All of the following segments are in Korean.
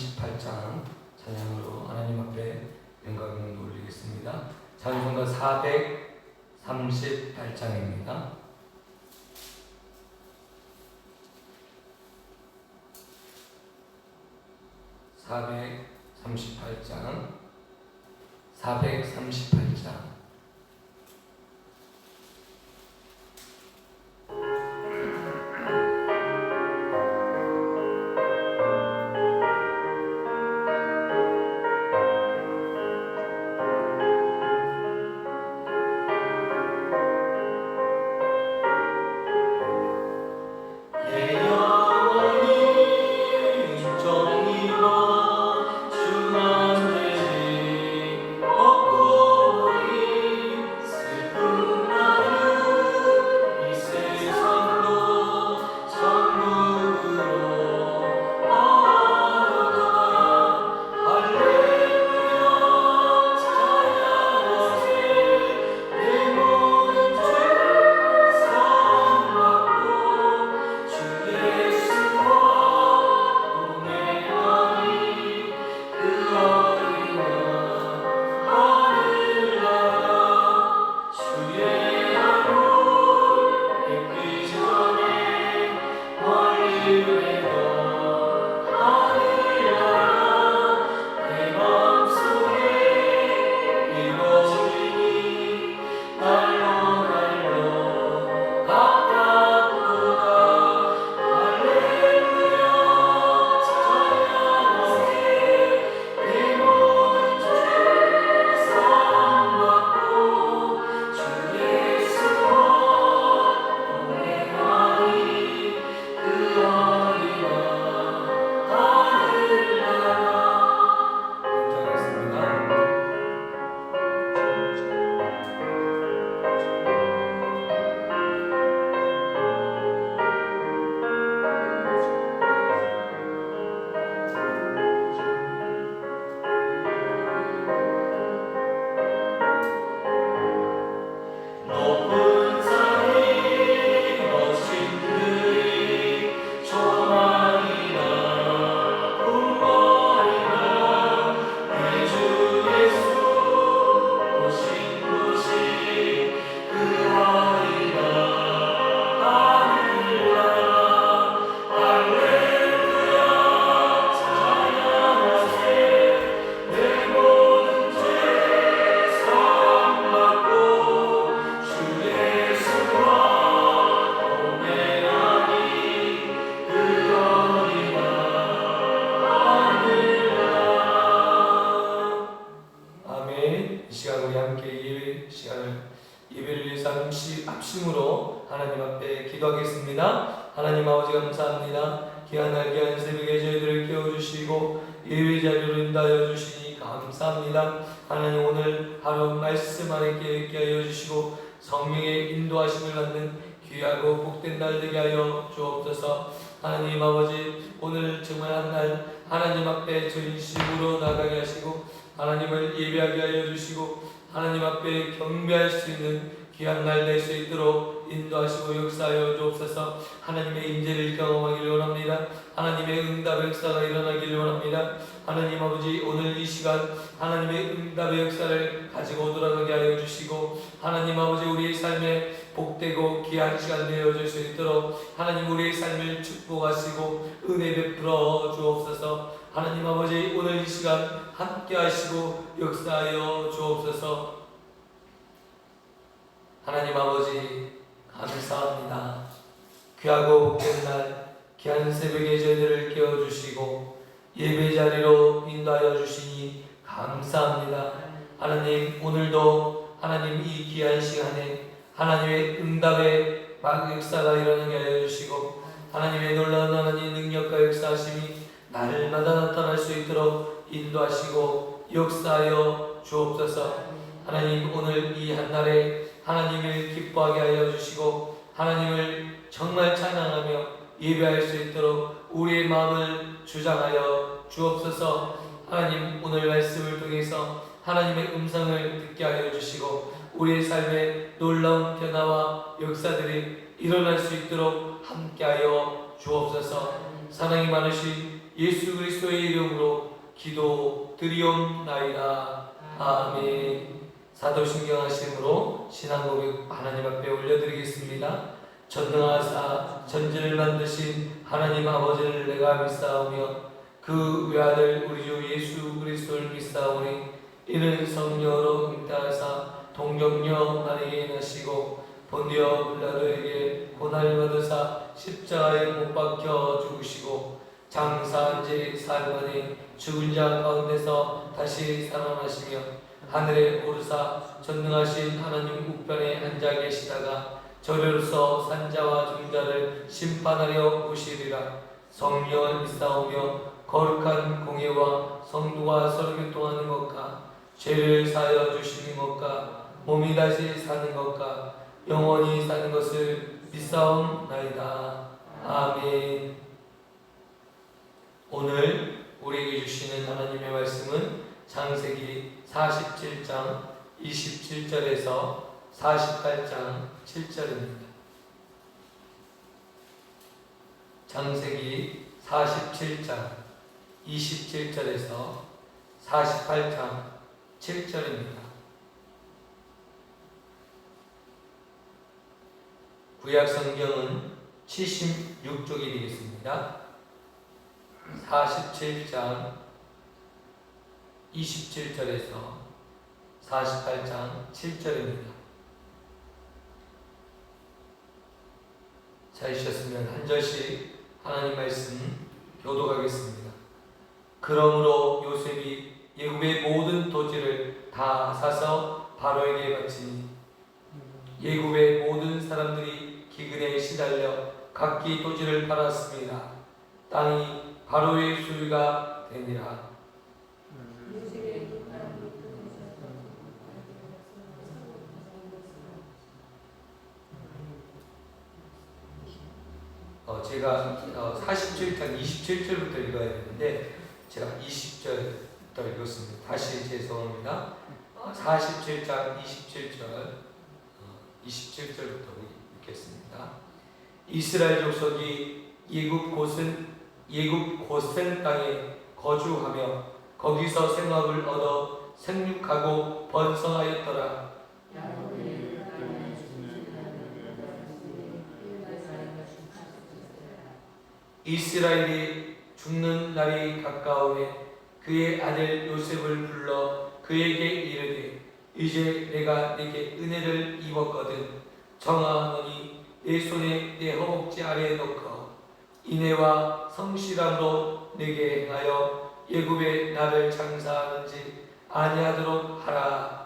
38장 찬양으로 하나님 앞에 영광을 올리겠습니다. 찬송가 438장입니다. 438장 합심으로 하나님 앞에 기도하겠습니다. 하나님 아버지 감사합니다. 귀한 날 귀한 새벽에 저희들을 깨워주시고 예배 자리로 인도하여 주시니 감사합니다. 하나님 오늘 하루 말씀 안에 깨어있게 하여 주시고 성령의 인도하심을 받는 귀하고 복된 날 되게 하여 주옵소서. 하나님 아버지 오늘 정말 한 날 하나님 앞에 전심으로 나가게 하시고 하나님을 예배하게 하여 주시고 하나님 앞에 경배할 수 있는 귀한 날 될 수 있도록 인도하시고 역사하여 주옵소서. 하나님의 임재를 경험하기를 원합니다. 하나님의 응답의 역사가 일어나기를 원합니다. 하나님 아버지 오늘 이 시간 하나님의 응답의 역사를 가지고 돌아가게 하여 주시고 하나님 아버지 우리의 삶에 복되고 귀한 시간 되어질 수 있도록 하나님 우리의 삶을 축복하시고 은혜 베풀어 주옵소서. 하나님 아버지 오늘 이 시간 함께 하시고 역사하여 주옵소서. 하나님 아버지 감사합니다. 귀하고 복된 날 귀한 새벽에 저희들을 깨워주시고 예배 자리로 인도하여 주시니 감사합니다. 하나님 오늘도 하나님 이 귀한 시간에 하나님의 응답의 역사가 일어나게 하여 주시고 하나님의 놀라운 하나님의 능력과 역사하심이 날마다 나타날 수 있도록 인도하시고 역사하여 주옵소서. 하나님 오늘 이 한날에 하나님을 기뻐하게 하여 주시고 하나님을 정말 찬양하며 예배할 수 있도록 우리의 마음을 주장하여 주옵소서. 하나님 오늘 말씀을 통해서 하나님의 음성을 듣게 하여 주시고 우리의 삶에 놀라운 변화와 역사들이 일어날 수 있도록 함께하여 주옵소서. 사랑이 많으신 예수 그리스도의 이름으로 기도드리옵나이다. 아멘. 사도신경 하심으로 신앙 고백 하나님 앞에 올려드리겠습니다. 전능하사 천지를 만드신 하나님 아버지를 내가 믿사오며 그 외아들 우리 주 예수 그리스도를 믿사오니 이는 성령으로 잉태하사 동정녀 마리아에 나시고 본디오 빌라도에게 고난을 받으사 십자가에 못 박혀 죽으시고 장사한 지 사흘 만에 죽은 자 가운데서 다시 살아나시며 하늘에 오르사 전능하신 하나님 우편에 앉아 계시다가 저리로서 산자와 중자를 심판하려 오시리라. 성령을 믿사오며 거룩한 공예와 성도가 서로 교통하는 것과 죄를 사하여 주시는 것과 몸이 다시 사는 것과 영원히 사는 것을 믿사옵나이다. 아멘. 오늘 우리에게 주시는 하나님의 말씀은 창세기 47장 27절에서 48장 7절입니다. 창세기 47장 27절에서 48장 7절입니다. 구약 성경은 76쪽이 되겠습니다. 47장 27절에서 48장 7절입니다. 찾으셨으면 한 절씩 하나님 말씀 교독하겠습니다. 그러므로 요셉이 예굽의 모든 토지를 다 사서 바로에게 바치니 예굽의 모든 사람들이 기근에 시달려 각기 토지를 팔았습니다. 땅이 바로의 소유가 되니라. 제가 47장 27절부터 읽어야 되는데 제가 20절부터 읽었습니다. 다시 죄송합니다. 47장 27절부터 읽겠습니다. 이스라엘 족속이 예굽 고센 땅에 거주하며 거기서 생업을 얻어 생육하고 번성하였더라. 이스라엘이 죽는 날이 가까우매 그의 아들 요셉을 불러 그에게 이르되 이제 내가 네게 은혜를 입었거든 정하노니 내 손에 내 허벅지 아래에 넣고 인애와 성실함으로 내게 행하여 예굽에 나를 장사하는지 아니하도록 하라.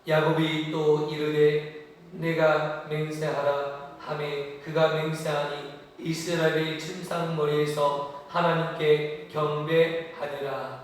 야곱이 또 이르되 내가 맹세하라 하매 그가 맹세하니 이스라엘의 침상머리에서 하나님께 경배하니라.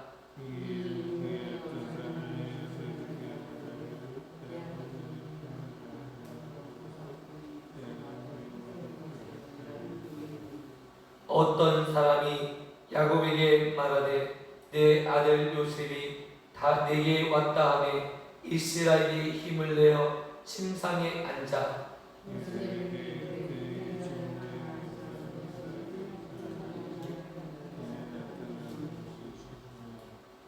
어떤 사람이 야곱에게 말하되 내 아들 요셉이 다 내게 왔다 하매 이스라엘이 힘을 내어 침상에 앉아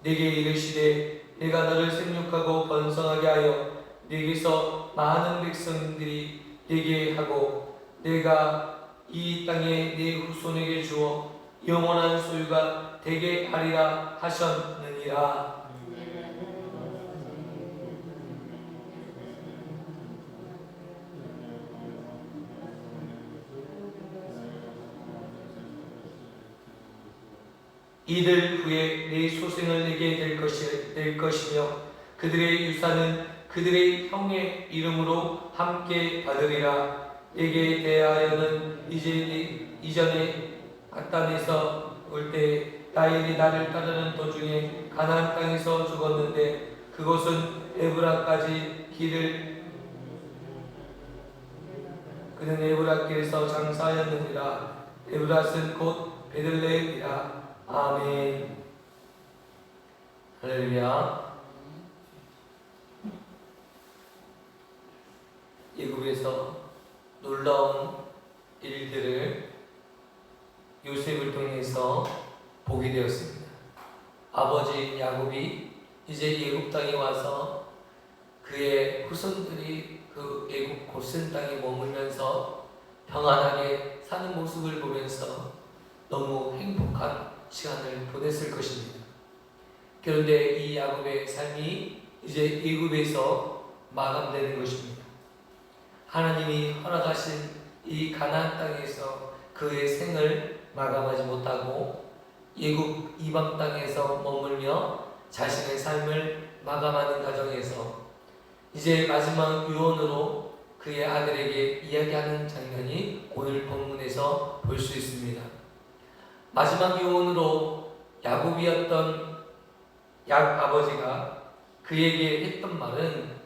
내게 이르시되 내가 너를 생육하고 번성하게 하여 내게서 많은 백성들이 되게 하고 내가 이 땅에 네 후손에게 주어 영원한 소유가 되게 하리라 하셨느니라. 이들 후에 네 소생을 내게 될 것이며 그들의 유산은 그들의 형의 이름으로 함께 받으리라. 내게 대하여는 이전에 갓단에서 올 때 라헬이 나를 따르는 도중에 가나안 땅에서 죽었는데 그곳은 에브라까지 길을 그는 에브라길에서 장사하였느니라. 에브라스는 곧 베들레헴이라. 아멘. 할렐루야. 애굽에서 놀라운 일들을 요셉을 통해서 보게 되었습니다. 아버지 야곱이 이제 애굽 땅에 와서 그의 후손들이 그 애굽 고센 땅에 머물면서 평안하게 사는 모습을 보면서 너무 행복한 시간을 보냈을 것입니다. 그런데 이 야곱의 삶이 이제 애굽에서 마감되는 것입니다. 하나님이 허락하신 이 가나안 땅에서 그의 생을 마감하지 못하고 애굽 이방 땅에서 머물며 자신의 삶을 마감하는 과정에서 이제 마지막 유언으로 그의 아들에게 이야기하는 장면이 오늘 본문에서 볼 수 있습니다. 마지막 유언으로 야곱이었던 아버지가 그에게 했던 말은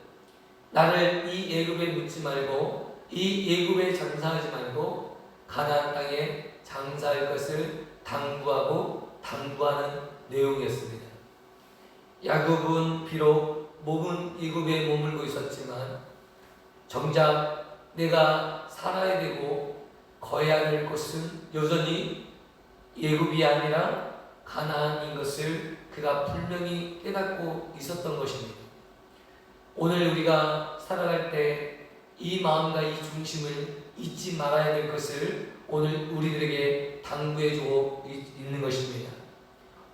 나를 이 애굽에 묻지 말고 이 애굽에 장사하지 말고 가나안 땅에 장사할 것을 당부하는 내용이었습니다. 야곱은 비록 몸은 애굽에 머물고 있었지만 정작 내가 살아야 되고 거해야 될 곳은 여전히 애굽이 아니라 가나안인 것을 그가 분명히 깨닫고 있었던 것입니다. 오늘 우리가 살아갈 때 이 마음과 이 중심을 잊지 말아야 될 것을 오늘 우리들에게 당부해 주고 있는 것입니다.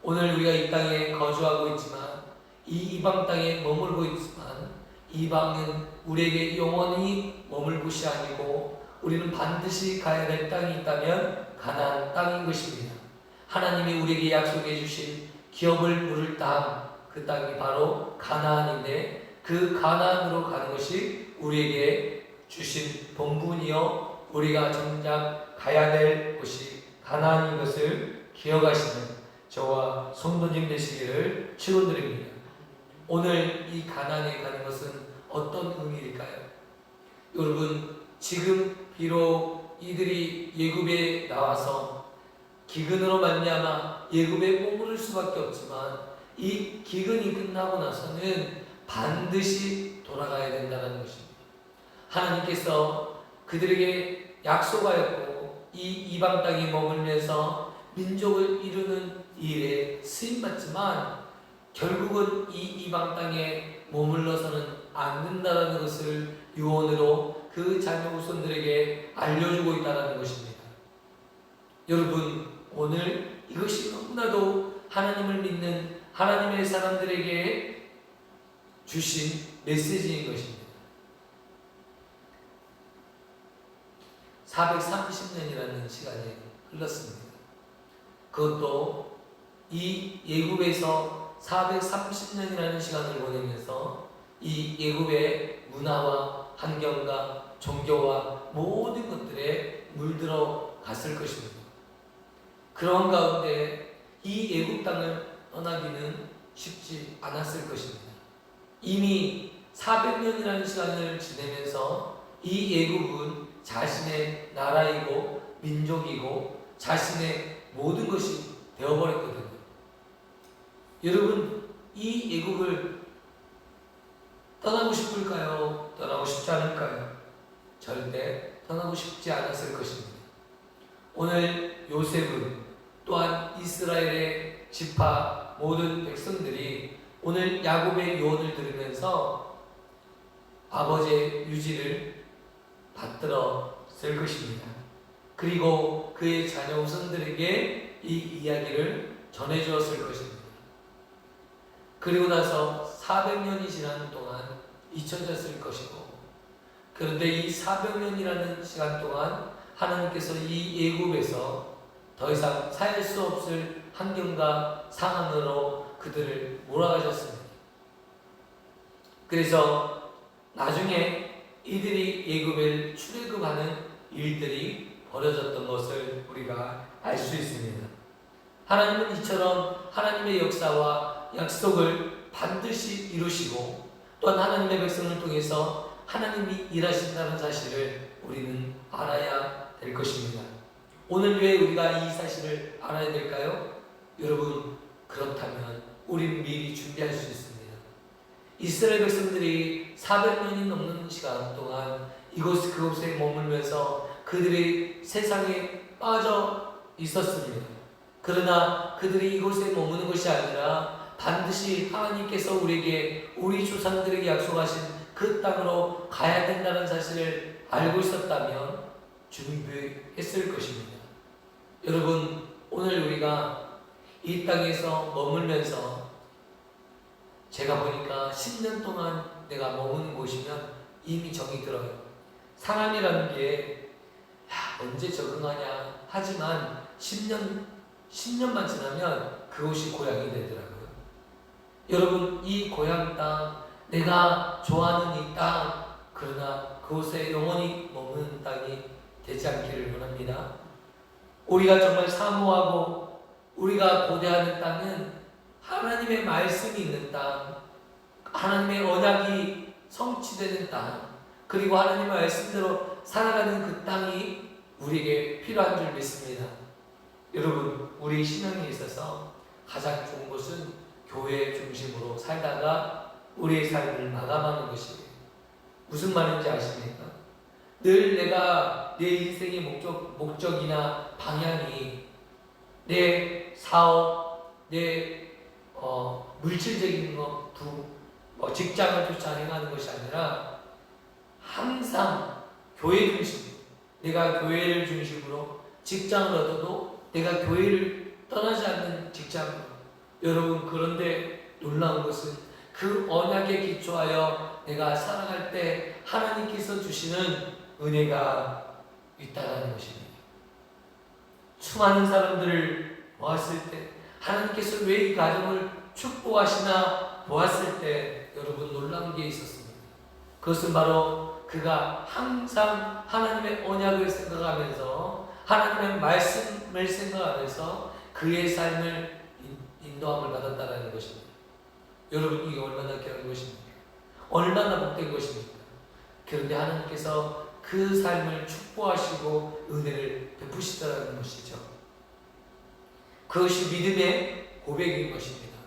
오늘 우리가 이 땅에 거주하고 있지만 이 이방 땅에 머물고 있지만 이방은 우리에게 영원히 머물 곳이 아니고 우리는 반드시 가야 될 땅이 있다면 가나안 땅인 것입니다. 하나님이 우리에게 약속해 주신 기업을 물을 땅, 그 땅이 바로 가나안인데 그 가나안으로 가는 것이 우리에게 주신 본분이요 우리가 정작 가야 될 곳이 가나안인 것을 기억하시는 저와 성도님 되시기를 축원드립니다. 오늘 이 가나안에 가는 것은 어떤 의미일까요? 여러분, 지금 비록 이들이 애굽에 나와서 기근으로 말미암아 애굽에 머무를 수밖에 없지만 이 기근이 끝나고 나서는 반드시 돌아가야 된다는 것입니다. 하나님께서 그들에게 약속하였고 이 이방 땅에 머물면서 민족을 이루는 일에 쓰임받지만 결국은 이 이방 땅에 머물러서는 안 된다는 것을 유언으로 그 자녀 후손들에게 알려주고 있다는 것입니다. 여러분, 오늘 이것이 너무나도 하나님을 믿는 하나님의 사람들에게 주신 메시지인 것입니다. 430년이라는 시간이 흘렀습니다. 그것도 이 애굽에서 430년이라는 시간을 보내면서 이 애굽의 문화와 환경과 종교와 모든 것들에 물들어 갔을 것입니다. 그런 가운데 이 애굽 땅을 떠나기는 쉽지 않았을 것입니다. 이미 400년이라는 시간을 지내면서 이 애굽은 자신의 나라이고 민족이고 자신의 모든 것이 되어버렸거든요. 여러분, 이 애굽을 떠나고 싶을까요? 떠나고 싶지 않을까요? 절대 떠나고 싶지 않았을 것입니다. 오늘 요셉은 또한 이스라엘의 지파 모든 백성들이 오늘 야곱의 유언을 들으면서 아버지의 유지를 받들었을 것입니다. 그리고 그의 자녀 후손들에게 이 이야기를 전해주었을 것입니다. 그리고 나서 400년이 지난 동안 잊혀졌을 것이고, 그런데 이 400년이라는 시간 동안 하나님께서 이 애굽에서 더 이상 살 수 없을 환경과 상황으로 그들을 몰아가셨습니다. 그래서 나중에 이들이 애굽을 출애굽하는 일들이 벌어졌던 것을 우리가 알 수 있습니다. 하나님은 이처럼 하나님의 역사와 약속을 반드시 이루시고 또한 하나님의 백성을 통해서 하나님이 일하신다는 사실을 우리는 알아야 될 것입니다. 오늘 왜 우리가 이 사실을 알아야 될까요? 여러분, 그렇다면 우리는 미리 준비할 수 있습니다. 이스라엘 백성들이 400년이 넘는 시간 동안 그곳에 머물면서 그들이 세상에 빠져 있었습니다. 그러나 그들이 이곳에 머무는 것이 아니라 반드시 하나님께서 우리에게 우리 조상들에게 약속하신 그 땅으로 가야 된다는 사실을 알고 있었다면 준비했을 것입니다. 여러분, 오늘 우리가 이 땅에서 머물면서 제가 보니까 10년 동안 내가 머무는 곳이면 이미 정이 들어요. 사람이라는 게 언제 적응하냐 하지만 10년만 지나면 그곳이 고향이 되더라고요. 여러분, 이 고향 땅, 내가 좋아하는 이 땅, 그러나 그곳에 영원히 머무는 땅이 되지 않기를 원합니다. 우리가 정말 사모하고 우리가 고대하는 땅은 하나님의 말씀이 있는 땅, 하나님의 언약이 성취되는 땅, 그리고 하나님의 말씀대로 살아가는 그 땅이 우리에게 필요한 줄 믿습니다. 여러분, 우리 신앙에 있어서 가장 좋은 것은 교회 중심으로 살다가 우리의 삶을 마감하는 것이에요. 무슨 말인지 아십니까? 늘 내가 내 인생의 목적이나 방향이 내 사업, 내 물질적인 것, 직장을 쫓아 행하는 것이 아니라 항상 교회 중심, 내가 교회를 중심으로 직장을 얻어도 내가 교회를 떠나지 않는 직장으로. 여러분, 그런데 놀라운 것은 그 언약에 기초하여 내가 살아갈 때 하나님께서 주시는 은혜가 있다는 것입니다. 수많은 사람들을 보았을 때 하나님께서 왜 이 가정을 축복하시나 보았을 때 여러분, 놀라운 게 있었습니다. 그것은 바로 그가 항상 하나님의 언약을 생각하면서 하나님의 말씀을 생각하면서 그의 삶을 인도함을 받았다는 것입니다. 여러분, 이게 얼마나 귀한 것입니까? 얼마나 복된 것입니까? 그런데 하나님께서 그 삶을 축복하시고 은혜를 베푸시다는 것이죠. 그것이 믿음의 고백인 것입니다.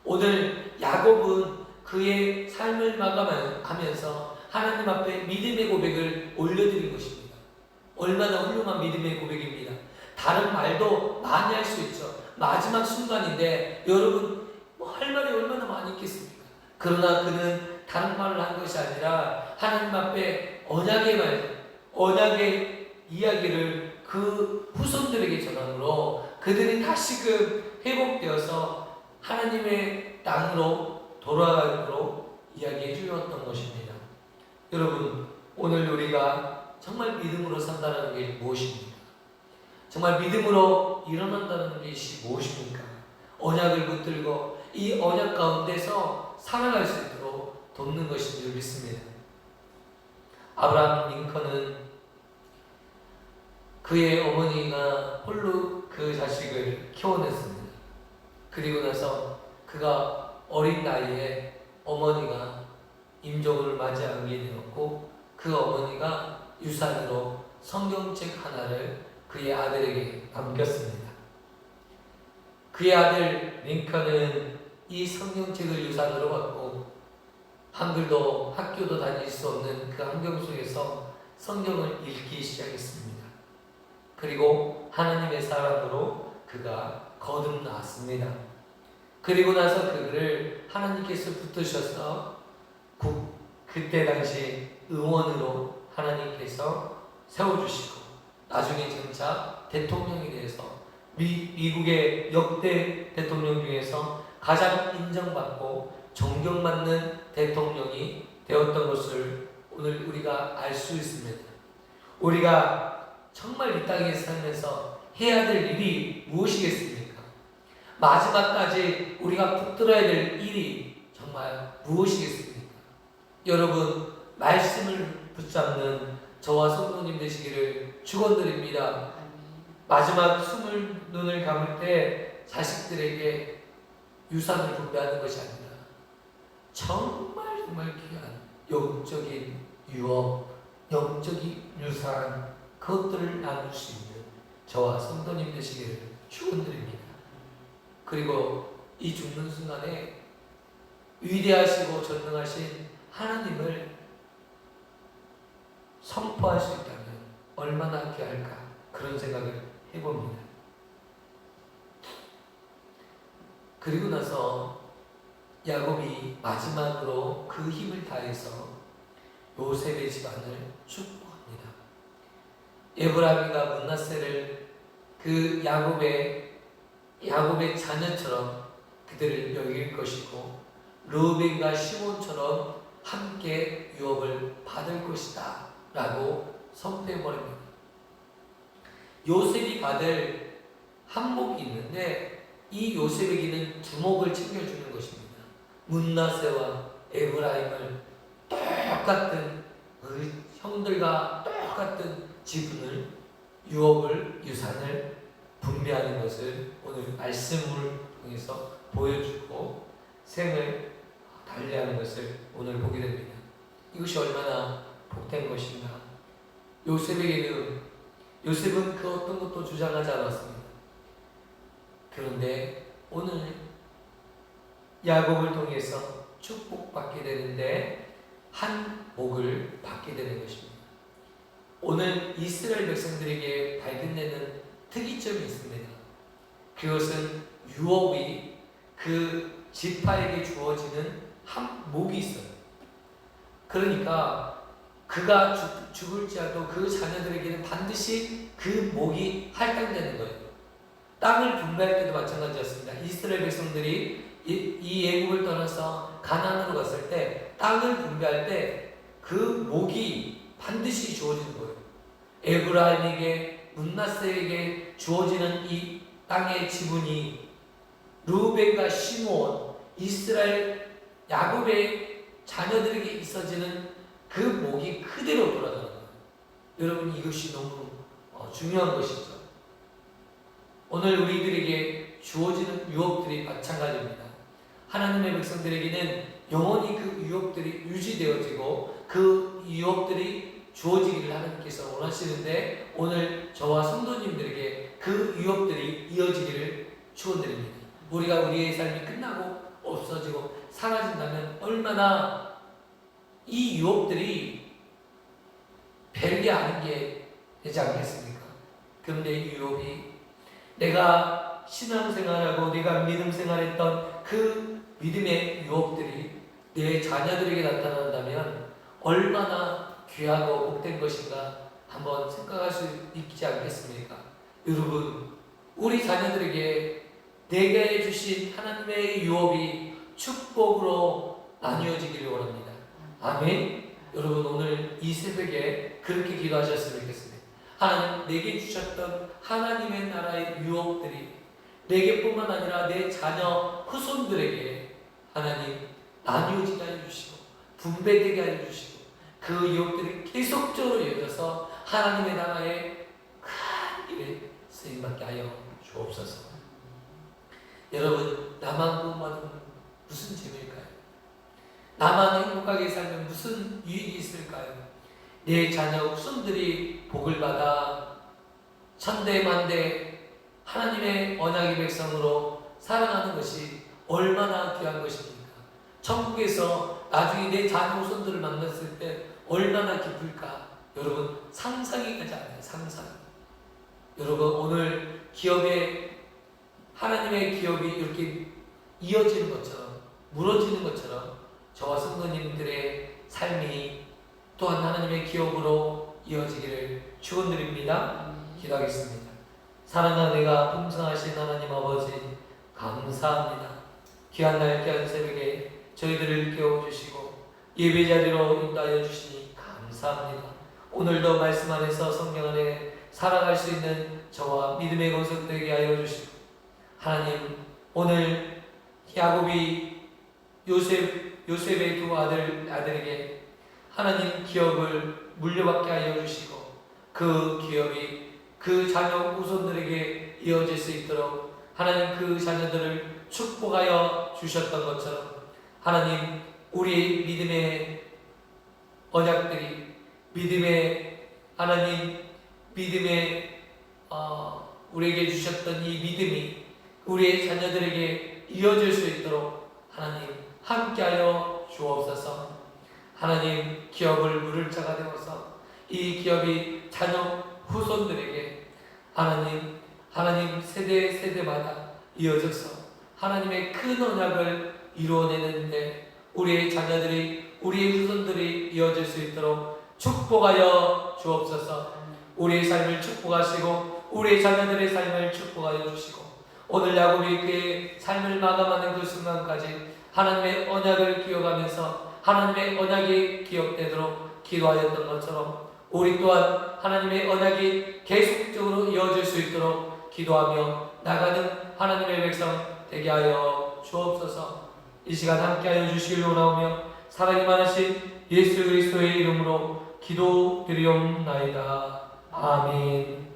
오늘 야곱은 그의 삶을 마감하면서 하나님 앞에 믿음의 고백을 올려드린 것입니다. 얼마나 훌륭한 믿음의 고백입니다. 다른 말도 많이 할 수 있죠. 마지막 순간인데 여러분, 할 말이 얼마나 많이 있겠습니까? 그러나 그는 다른 말을 한 것이 아니라 하나님 앞에 언약의 이야기를 그 후손들에게 전함으로 그들이 다시금 회복되어서 하나님의 땅으로 돌아가도록 이야기해 주었던 것입니다. 여러분, 오늘 우리가 정말 믿음으로 산다는 게 무엇입니까? 정말 믿음으로 일어난다는 것이 무엇입니까? 언약을 붙들고 이 언약 가운데서 살아갈 수 있도록 돕는 것인 줄 믿습니다. 아브라함 링컨은 그의 어머니가 홀로 그 자식을 키워냈습니다. 그리고 나서 그가 어린 나이에 어머니가 임종을 맞이하게 되었고 그 어머니가 유산으로 성경책 하나를 그의 아들에게 남겼습니다. 그의 아들 링컨은 이 성경책을 유산으로 받고 한글도 학교도 다닐 수 없는 그 환경 속에서 성경을 읽기 시작했습니다. 그리고 하나님의 사람으로 그가 거듭나왔습니다. 그리고 나서 그를 하나님께서 붙드셔서 그때 당시 의원으로 하나님께서 세워주시고 나중에 점차 대통령이 돼서 미국의 역대 대통령 중에서 가장 인정받고 존경받는 대통령이 되었던 것을 오늘 우리가 알 수 있습니다. 우리가 정말 이 땅에 살면서 해야 될 일이 무엇이겠습니까? 마지막까지 우리가 붙들어야 될 일이 정말 무엇이겠습니까? 여러분, 말씀을 붙잡는 저와 성도님 되시기를 축원드립니다. 마지막 눈을 감을 때 자식들에게 유산을 분배하는 것이 아니라 정말 귀한 영적인 유업, 영적인 유산, 그것들을 나눌 수 있는 저와 성도님 되시기를 축원드립니다. 그리고 이 죽는 순간에 위대하시고 전능하신 하나님을 선포할 수 있다면 얼마나 귀할까 그런 생각을 해봅니다. 그리고 나서 야곱이 마지막으로 그 힘을 다해서 요셉의 집안을 축복합니다. 에브라임과 므낫세를 그 야곱의 자녀처럼 그들을 여길 것이고 르우벤과 시몬처럼 함께 유업을 받을 것이다 라고 선포해버립니다. 요셉이 받을 한몫이 있는데 이 요셉에게는 두목을 챙겨주는 것입니다. 므낫세와 에브라임을 똑같은 형들과 똑같은 지분을 유업을 유산을 분배하는 것을 오늘 말씀을 통해서 보여주고 생을 달리하는 것을 오늘 보게 됩니다. 이것이 얼마나 복된 것인가. 요셉은 그 어떤 것도 주장하지 않았습니다. 그런데 오늘 야곱을 통해서 축복받게 되는데 한 복을 받게 되는 것입니다. 오늘 이스라엘 백성들에게 발견되는 특이점이 있습니다. 그것은 유업이 그 지파에게 주어지는 한 목이 있어요. 그러니까 그가 죽을지라도 그 자녀들에게는 반드시 그 목이 할당되는 거예요. 땅을 분배할 때도 마찬가지였습니다. 이스라엘 백성들이 이 애굽을 떠나서 가나안으로 갔을 때 땅을 분배할 때 그 목이 반드시 주어지는 거예요. 에브라임에게 므낫세에게 주어지는 이 땅의 지분이 르우벤과 시므온 이스라엘 야곱의 자녀들에게 있어지는 그 목이 그대로 돌아가는 거예요. 여러분 이것이 너무 중요한 것이죠. 오늘 우리들에게 주어지는 유업들이 마찬가지입니다. 하나님의 백성들에게는 영원히 그 유업들이 유지되어지고 그 유업들이 주어지기를 하나님께서 원하시는데 오늘 저와 성도님들에게 그 유업들이 이어지기를 축원드립니다. 우리가 우리의 삶이 끝나고 없어지고 사라진다면 얼마나 이 유업들이 별게 아닌 게 되지 않겠습니까? 그런데 이 유업이 내가 신앙생활하고 내가 믿음생활했던 그 믿음의 유업들이 내 자녀들에게 나타난다면 얼마나 귀하고 복된 것인가 한번 생각할 수 있지 않겠습니까? 여러분, 우리 자녀들에게 내게 주신 하나님의 유업이 축복으로 나뉘어지기를 원합니다. 아멘. 여러분 오늘 이 새벽에 그렇게 기도하셨으면 좋겠습니다. 하나님 내게 주셨던 하나님의 나라의 유업들이 내게뿐만 아니라 내 자녀 후손들에게 하나님 나뉘어지게 해주시고 분배되게 해주시고 그 유업들이 계속적으로 이어져서 하나님의 나라의 큰 일에 쓰임받게 하여 주옵소서. 여러분 나만 구원받으면 무슨 재미일까요? 나만 행복하게 살면 무슨 유익이 있을까요? 내 자녀 후손들이 복을 받아 천대만대 하나님의 언약의 백성으로 살아가는 것이 얼마나 귀한 것입니까? 천국에서 나중에 내 자녀 후손들을 만났을 때 얼마나 기쁠까? 여러분 상상이 가지 않아요. 상상. 여러분 오늘 기업에 하나님의 기업이 이렇게 이어지는 것처럼 무너지는 것처럼 저와 성도님들의 삶이 또한 하나님의 기업으로 이어지기를 축원드립니다. 기도하겠습니다. 사랑하는 내가 풍성하신 하나님 아버지 감사합니다. 귀한 날 귀한 새벽에 저희들을 깨워주시고 예배 자리로 인도하여 주시니 감사합니다. 오늘도 말씀 안에서 성경 안에 살아갈 수 있는 저와 믿음의 건설되게 하여 주시고 하나님 오늘 야곱이 요셉의 두 아들에게 하나님 기업을 물려받게 하여 주시고 그 기업이 그 자녀 후손들에게 이어질 수 있도록 하나님 그 자녀들을 축복하여 주셨던 것처럼 하나님 우리의 믿음의 언약들이 믿음의 하나님 믿음의 우리에게 주셨던 이 믿음이 우리의 자녀들에게 이어질 수 있도록 하나님 함께하여 주옵소서. 하나님 기업을 물을 자가 되어서 이 기업이 자녀 후손들에게 하나님 세대마다 이어져서 하나님의 큰 언약을 이루어내는데 우리의 자녀들이 우리의 후손들이 이어질 수 있도록 축복하여 주옵소서. 우리의 삶을 축복하시고 우리의 자녀들의 삶을 축복하여 주시고 오늘 야곱이 그의 삶을 마감하는 그 순간까지 하나님의 언약을 기억하면서 하나님의 언약이 기억되도록 기도하였던 것처럼 우리 또한 하나님의 언약이 계속적으로 이어질 수 있도록 기도하며 나가는 하나님의 백성 되게 하여 주옵소서. 이 시간 함께하여 주시길 원하오며 사랑이 많으신 예수 그리스도의 이름으로 기도드리옵나이다. 아멘.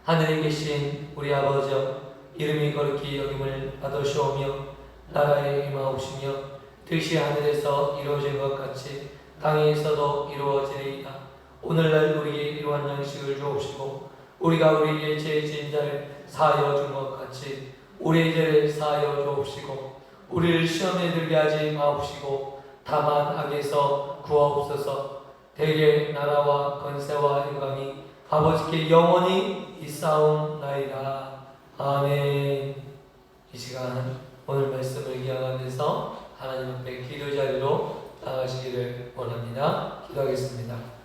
하늘에 계신 우리 아버지 이름이 거룩히 여김을 받으시오며 나라에 임하옵시며 뜻이 하늘에서 이루어진 것 같이 땅에서도 이루어지리이다. 오늘날 우리에게 이러한 양식을 주옵시고 우리가 우리에게 죄 지은 자를 사하여 준 것 같이 우리의 죄를 사하여 주옵시고 우리를 시험에 들게 하지 마옵시고 다만 악에서 구하옵소서. 대개 나라와 권세와 영광이 아버지께 영원히 있사옵나이다. 아멘. 이 시간 오늘 말씀을 기억하면서 하나님 앞에 기도 자리로 나가시기를 원합니다. 기도하겠습니다.